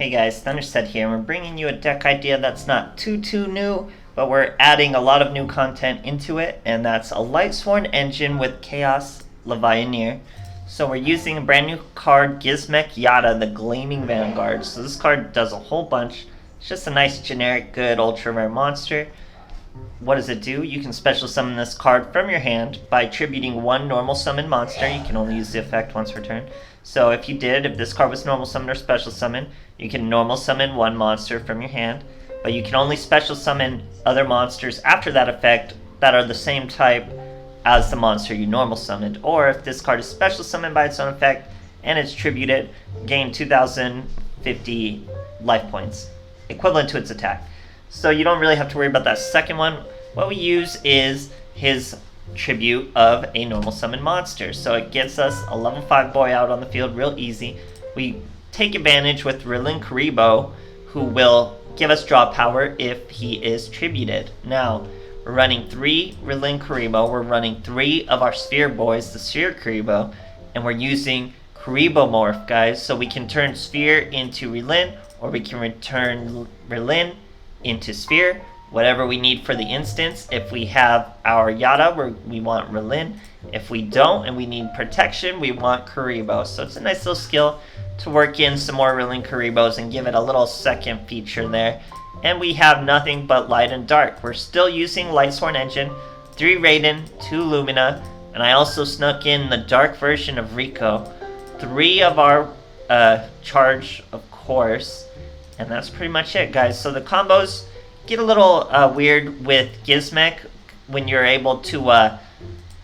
Hey guys, Thunderset here, and we're bringing you a deck idea that's not too new, but we're adding a lot of new content into it, and that's a Lightsworn engine with Chaos Levianeer. So we're using a brand new card, Gizmek Yata, the Gleaming Vanguard. So this card does a whole bunch. It's just a nice generic good ultra rare monster. What does it do? You can special summon this card from your hand by tributing one normal summon monster. You can only use the effect once per turn. So if this card was normal summon or special summon, you can normal summon one monster from your hand, but you can only special summon other monsters after that effect that are the same type as the monster you normal summoned. Or if this card is special summoned by its own effect and it's tributed, gain 2050 life points, equivalent to its attack. So you don't really have to worry about that second one. What we use is his tribute of a normal summon monster. So it gets us a level 5 boy out on the field real easy. We take advantage with Kuribohmorph, who will give us draw power if he is tributed. Now, we're running 3 Kuribohmorph, we're running 3 of our Sphere boys, the Sphere Kuribohmorph, and we're using Kuribohmorph, guys, so we can turn Sphere into Relin, or we can return Relin into Sphere, whatever we need for the instance. If we have our Yata, we want Relin. If we don't and we need protection, we want Kuriboh. So it's a nice little skill to work in some more Relin Kuribohs and give it a little second feature there. And we have nothing but light and dark. We're still using Lightsworn engine, 3 Raiden, 2 Lumina, and I also snuck in the dark version of Rico, 3 of our charge, of course, and that's pretty much it, guys. So the combos get a little weird with Gizmek when you're able to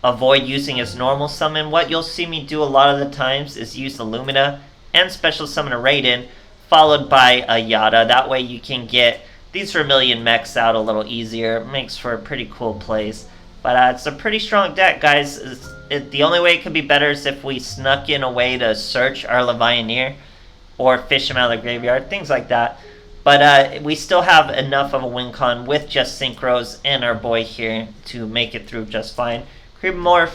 avoid using his normal summon. What you'll see me do a lot of the times is use the Lumina and special summon a Raiden, followed by a Yata. That way you can get these Vermilion mechs out a little easier. It makes for pretty cool plays. But it's a pretty strong deck, guys. The only way it could be better is if we snuck in a way to search our Levianeer or fish him out of the graveyard, things like that. But we still have enough of a win con with just Synchros and our boy here to make it through just fine. Kuribohmorph,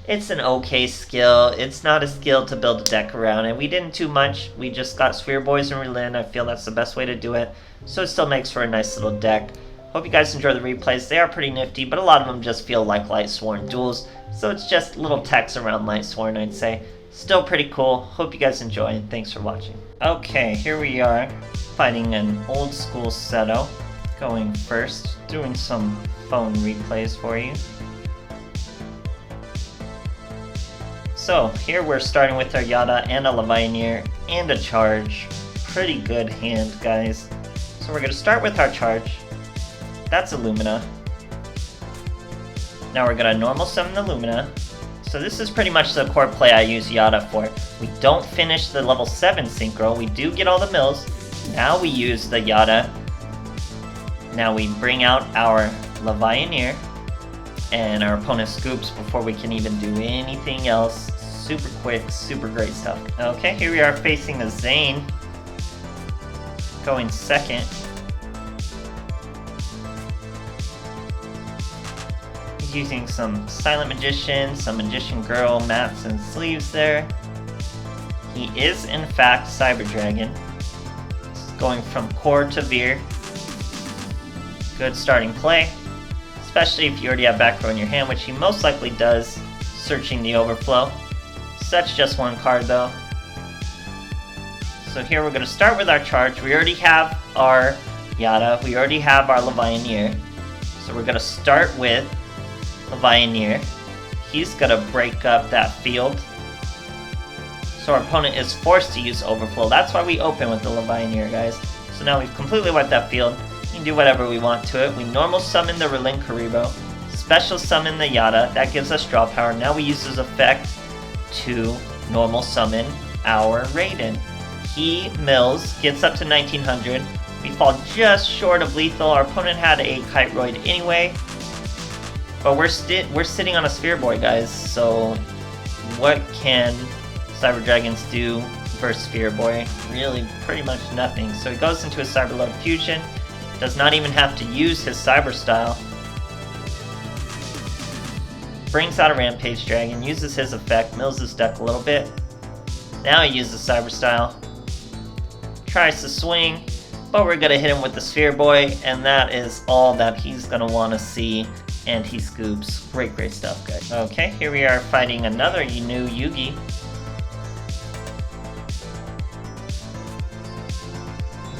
it's an okay skill. It's not a skill to build a deck around, and we didn't do much. We just got Sphere Boys and Relin. I feel that's the best way to do it. So it still makes for a nice little deck. Hope you guys enjoy the replays. They are pretty nifty, but a lot of them just feel like Lightsworn duels. So it's just little techs around Lightsworn, I'd say. Still pretty cool. Hope you guys enjoy, and thanks for watching. Okay, here we are, fighting an old school Seto. Going first, doing some phone replays for you. So, here we're starting with our Yata and a Levianeer and a charge. Pretty good hand, guys. So we're going to start with our charge. That's a Lumina. Now we're going to normal summon the Lumina. So this is pretty much the core play I use Yata for. We don't finish the level 7 Synchro. We do get all the mills. Now we use the Yata. Now we bring out our Levianeer. And our opponent scoops before we can even do anything else. Super quick, super great stuff. Okay, here we are facing a Zane. Going second. He's using some Silent Magician, some Magician Girl, mats and sleeves there. He is in fact Cyber Dragon. Going from core to Veer. Good starting play. Especially if you already have back row in your hand, which he most likely does, searching the overflow. Such just one card though. So here we're going to start with our charge. We already have our Yata, we already have our Levianeer. So we're going to start with Levianeer. He's going to break up that field. So our opponent is forced to use overflow. That's why we open with the Levianeer, guys. So now we've completely wiped that field. We can do whatever we want to it. We normal summon the Relin Kuriboh, special summon the Yata. That gives us draw power. Now we use his effect to normal summon our Raiden. He mills, gets up to 1900. We fall just short of lethal. Our opponent had a Kiteroid anyway. But we're sitting on a Sphere Boy, guys. So what can Cyber Dragons do versus Sphere Boy? Really, pretty much nothing. So he goes into a Cyber Load Fusion. Does not even have to use his Cyber Style. Brings out a Rampage Dragon, uses his effect, mills his deck a little bit. Now he uses Cyber Style. tries to swing, but we're gonna hit him with the Sphere Boy, and that is all that he's gonna want to see, and he scoops. Great stuff, guys. Okay, here we are fighting another new Yugi.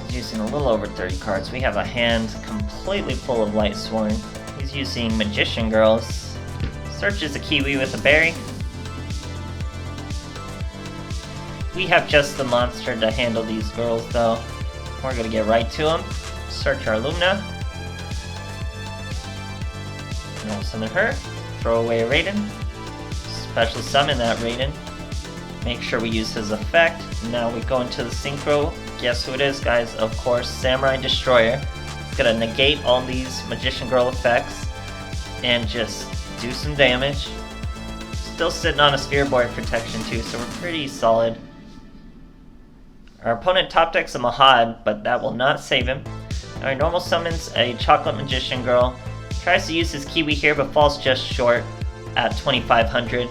He's using a little over 30 cards. We have a hand completely full of Lightsworn. He's using Magician Girls. Searches a Kiwi with a berry. We have just the monster to handle these girls, though. We're gonna get right to them. Search our Lumina. Now summon her. Throw away a Raiden. Special summon that Raiden. Make sure we use his effect. Now we go into the Synchro. Guess who it is, guys? Of course, Samurai Destroyer. It's gonna negate all these Magician Girl effects and just do some damage. Still sitting on a Sphere Boy protection too, so we're pretty solid. Our opponent top decks a Mahad, but that will not save him. Our normal summons a Chocolate Magician Girl. Tries to use his Kiwi here, but falls just short at 2500.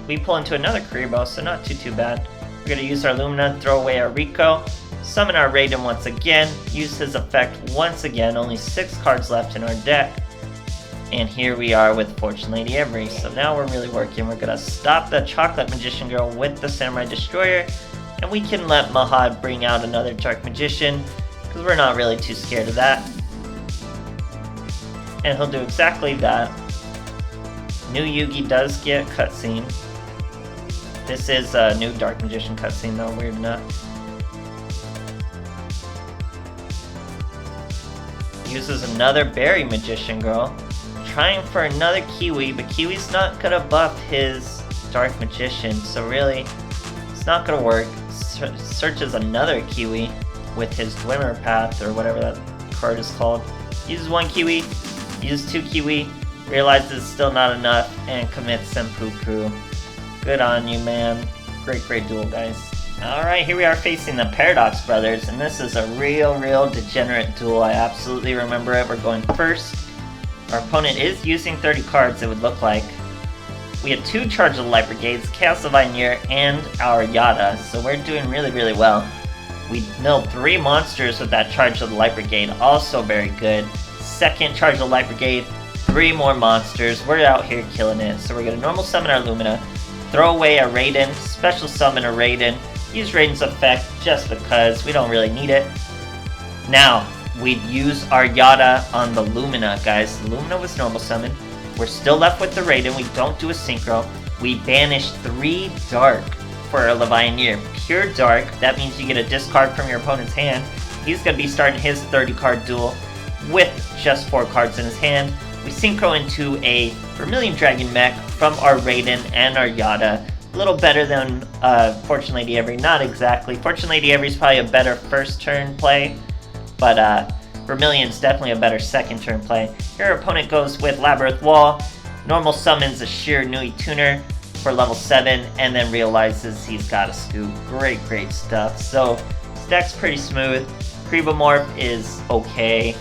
We pull into another Kuriboh, so not too bad. We're going to use our Lumina, throw away our Rico, summon our Raiden once again, use his effect once again, only 6 cards left in our deck. And here we are with Fortune Lady Every. So now we're really working. We're going to stop the Chocolate Magician Girl with the Samurai Destroyer, and we can let Mahad bring out another Dark Magician, because we're not really too scared of that. And he'll do exactly that. New Yugi does get cutscene. This is a new Dark Magician cutscene though, weird enough. Uses another Berry Magician Girl. Trying for another Kiwi, but Kiwi's not gonna buff his Dark Magician, so really, it's not gonna work. Searches another Kiwi with his Glimmer Path, or whatever that card is called. Uses 1 Kiwi, uses 2 Kiwi, realizes it's still not enough, and commits Seppuku. Good on you, man. Great duel, guys. Alright, here we are facing the Paradox Brothers, and this is a real degenerate duel. I absolutely remember it. We're going first. Our opponent is using 30 cards, it would look like. We have 2 Charge of the Light Brigades, Chaos Levianeer, and our Yata, so we're doing really well. We milled 3 monsters with that Charge of the Light Brigade, also very good. Second Charge of the Light Brigade, 3 more monsters. We're out here killing it. So we're going to normal summon our Lumina, throw away a Raiden, special summon a Raiden, use Raiden's effect just because we don't really need it. Now, we'd use our Yata on the Lumina, guys. The Lumina was normal summon. We're still left with the Raiden. We don't do a Synchro. We banish 3 Dark for our Levianeer. Pure Dark. That means you get a discard from your opponent's hand. He's going to be starting his 30-card duel with just 4 cards in his hand. We Synchro into a Vermilion Dragon mech from our Raiden and our Yata. A little better than Fortune Lady Every. Not exactly. Fortune Lady Every is probably a better first turn play, but Vermilion's definitely a better second turn play. Here our opponent goes with Labyrinth Wall, normal summons a Sheer Nui Tuner for level 7, and then realizes he's got a scoop. Great stuff. So, this deck's pretty smooth. Kuribohmorph is okay.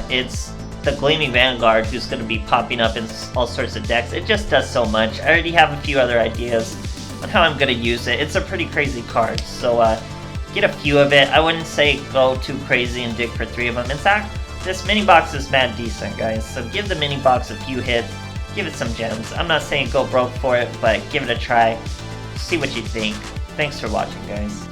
It's the Gleaming Vanguard who's going to be popping up in all sorts of decks. It just does so much. I already have a few other ideas on how I'm going to use it. It's a pretty crazy card, so get a few of it. I wouldn't say go too crazy and dig for 3 of them. In fact, this mini box is mad decent, guys, so give the mini box a few hits, give it some gems. I'm not saying go broke for it, but give it a try. See what you think. Thanks for watching, guys.